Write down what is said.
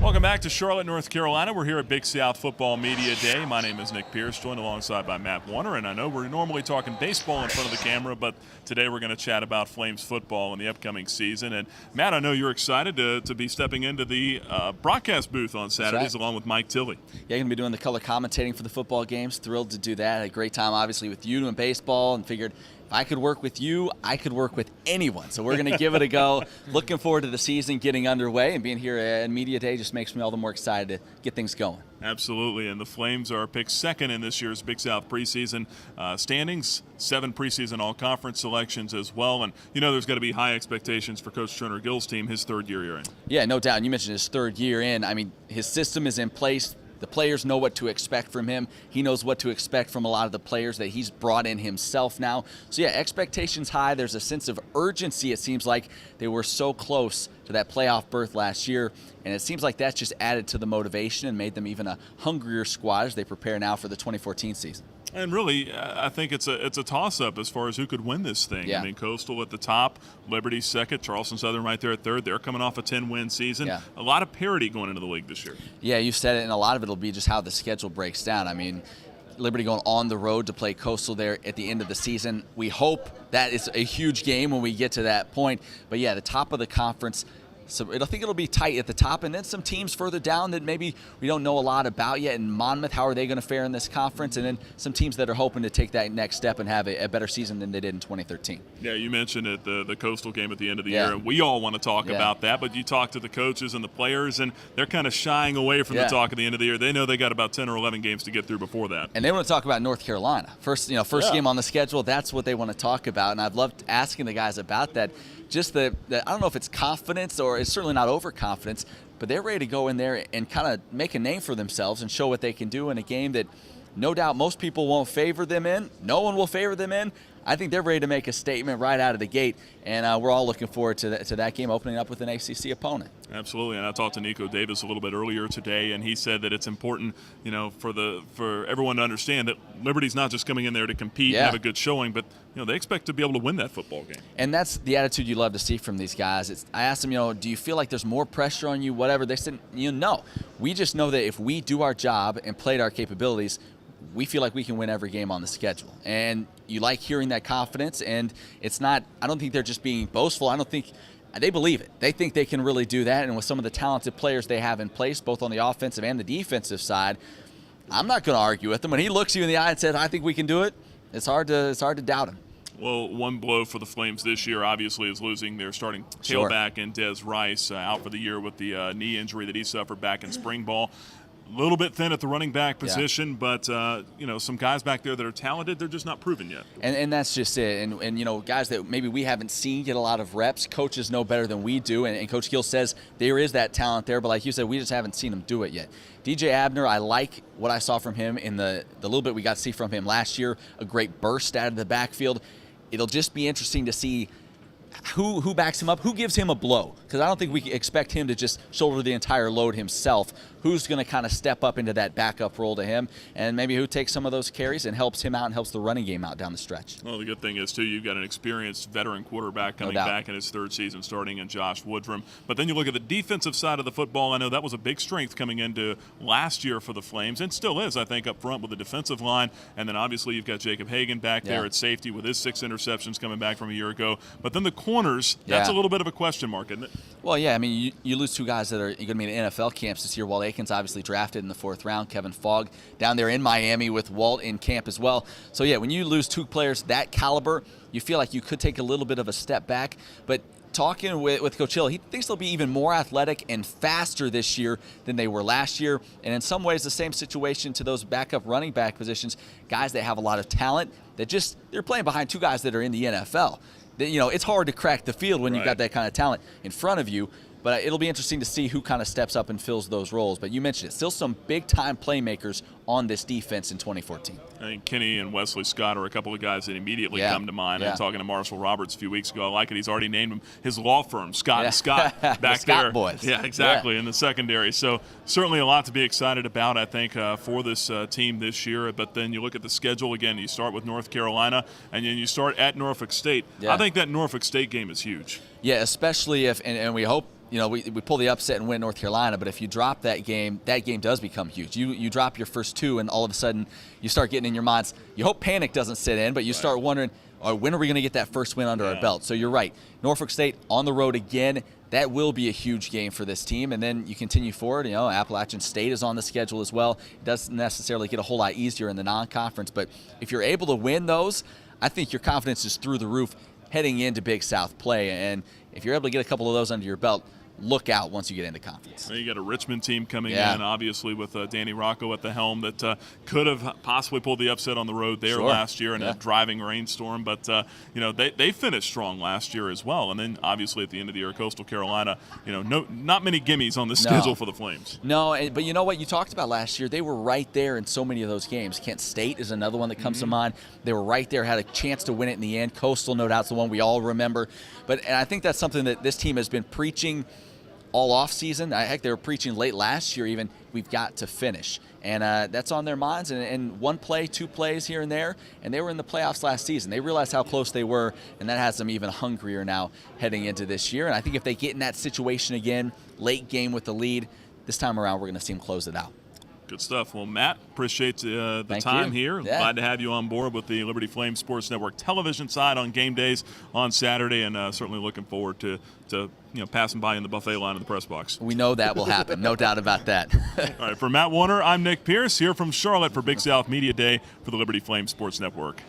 Welcome back to Charlotte, North Carolina. We're here at Big South Football Media Day. My name is Nick Pierce, joined alongside by Matt Warner. And I know we're normally talking baseball in front of the camera, but today we're going to chat about Flames football in the upcoming season. And Matt, I know you're excited to be stepping into the broadcast booth on Saturdays along with Mike Tilley. Yeah, going to be doing the color commentating for the football games. Thrilled to do that. Had a great time, obviously, with you doing baseball, and figured if I could work with you, I could work with anyone. So we're going to give it a go. Looking forward to the season getting underway, and being here at Media Day just makes me all the more excited to get things going. Absolutely, and the Flames are picked second in this year's Big South preseason standings, 7 preseason all-conference selections as well. And you know there's got to be high expectations for Coach Turner Gill's team, his third year in. Yeah, no doubt. And you mentioned his third year in. I mean, his system is in place. The players know what to expect from him. He knows what to expect from a lot of the players that he's brought in himself now. So, yeah, expectations high. There's a sense of urgency. It seems like they were so close to that playoff berth last year, and it seems like that's just added to the motivation and made them even a hungrier squad as they prepare now for the 2014 season. And really, I think it's a toss-up as far as who could win this thing. Yeah. I mean, Coastal at the top, Liberty second, Charleston Southern right there at third. They're coming off a 10-win season. Yeah. A lot of parity going into the league this year. Yeah, you've said it, and a lot of it will be just how the schedule breaks down. I mean, Liberty going on the road to play Coastal there at the end of the season. We hope that is a huge game when we get to that point. But, yeah, the top of the conference, so I think it'll be tight at the top, and then some teams further down that maybe we don't know a lot about yet. In Monmouth, how are they going to fare in this conference? And then some teams that are hoping to take that next step and have a better season than they did in 2013. Yeah, you mentioned it, the Coastal game at the end of the year, and we all want to talk about that, but you talk to the coaches and the players, and they're kind of shying away from the talk at the end of the year. They know they got about 10 or 11 games to get through before that. And they want to talk about North Carolina. First game on the schedule, that's what they want to talk about, and I've loved asking the guys about that. Just the I don't know if it's confidence or it's certainly not overconfidence, but they're ready to go in there and kind of make a name for themselves and show what they can do in a game that no doubt most people won't favor them in. No one will favor them in. I think they're ready to make a statement right out of the gate, and we're all looking forward to that game opening up with an ACC opponent. Absolutely, and I talked to Nico Davis a little bit earlier today, and he said that it's important, for everyone to understand that Liberty's not just coming in there to compete and have a good showing, but they expect to be able to win that football game. And that's the attitude you love to see from these guys. I asked them, do you feel like there's more pressure on you, whatever? They said, no. We just know that if we do our job and play to our capabilities, we feel like we can win every game on the schedule. And you like hearing that confidence, and it's not – I don't think they're just being boastful. I don't think – they believe it. They think they can really do that, and with some of the talented players they have in place, both on the offensive and the defensive side, I'm not going to argue with them. When he looks you in the eye and says, I think we can do it, it's hard to doubt him. Well, one blow for the Flames this year, obviously, is losing their starting tailback in Des Rice out for the year with the knee injury that he suffered back in spring ball. A little bit thin at the running back position, but some guys back there that are talented, they're just not proven yet. And that's just it. And guys that maybe we haven't seen get a lot of reps, coaches know better than we do. And Coach Gill says there is that talent there, but like you said, we just haven't seen him do it yet. DJ Abner, I like what I saw from him in the little bit we got to see from him last year. A great burst out of the backfield. It'll just be interesting to see who backs him up, who gives him a blow, because I don't think we expect him to just shoulder the entire load himself. Who's going to kind of step up into that backup role to him, and maybe who takes some of those carries and helps him out and helps the running game out down the stretch. Well, the good thing is, too, you've got an experienced veteran quarterback coming back in his third season starting in Josh Woodrum. But then you look at the defensive side of the football. I know that was a big strength coming into last year for the Flames, and still is, I think, up front with the defensive line. And then obviously you've got Jacob Hagan back there at safety with his 6 interceptions coming back from a year ago. But then the corners, that's a little bit of a question mark, isn't it? Well, yeah, I mean, you lose 2 guys that are going to be in NFL camps this year. Walt Aikens obviously drafted in the 4th round. Kevin Fogg down there in Miami with Walt in camp as well. So, yeah, when you lose 2 players that caliber, you feel like you could take a little bit of a step back. But talking with Coach Hill, he thinks they'll be even more athletic and faster this year than they were last year. And in some ways, the same situation to those backup running back positions, guys that have a lot of talent that they're playing behind 2 guys that are in the NFL. It's hard to crack the field when you've got that kind of talent in front of you. But it'll be interesting to see who kind of steps up and fills those roles. But you mentioned it, still some big-time playmakers on this defense in 2014. I think Kenny and Wesley Scott are a couple of guys that immediately come to mind. I'm talking to Marshall Roberts a few weeks ago. I like it. He's already named him his law firm, Scott and Scott, back the Scott there. Boys. Yeah, exactly, in the secondary. So certainly a lot to be excited about, I think, for this team this year. But then you look at the schedule again. You start with North Carolina, and then you start at Norfolk State. I think that Norfolk State game is huge. Yeah, especially if, and we hope, we pull the upset and win North Carolina, but if you drop that game does become huge. You drop your first two, and all of a sudden you start getting in your minds. You hope panic doesn't sit in, but you start wondering, when are we going to get that first win under our belt? So you're right. Norfolk State on the road again. That will be a huge game for this team. And then you continue forward. Appalachian State is on the schedule as well. It doesn't necessarily get a whole lot easier in the non-conference, but if you're able to win those, I think your confidence is through the roof heading into Big South play. And if you're able to get a couple of those under your belt, look out once you get into conference. You got a Richmond team coming in, obviously, with Danny Rocco at the helm that could have possibly pulled the upset on the road there last year in a driving rainstorm. But, they finished strong last year as well. And then, obviously, at the end of the year, Coastal Carolina, not many gimmies on the schedule for the Flames. No, but you know what you talked about last year? They were right there in so many of those games. Kent State is another one that comes to mind. They were right there, had a chance to win it in the end. Coastal, no doubt, is the one we all remember. And I think that's something that this team has been preaching all off season. Heck, they were preaching late last year even, we've got to finish. And that's on their minds. And one play, two plays here and there, and they were in the playoffs last season. They realized how close they were, and that has them even hungrier now heading into this year. And I think if they get in that situation again, late game with the lead, this time around we're going to see them close it out. Good stuff. Well, Matt, appreciate the time here. Glad to have you on board with the Liberty Flames Sports Network television side on game days on Saturday, and certainly looking forward to passing by in the buffet line in the press box. We know that will happen. No doubt about that. All right, for Matt Warner, I'm Nick Pierce here from Charlotte for Big South Media Day for the Liberty Flames Sports Network.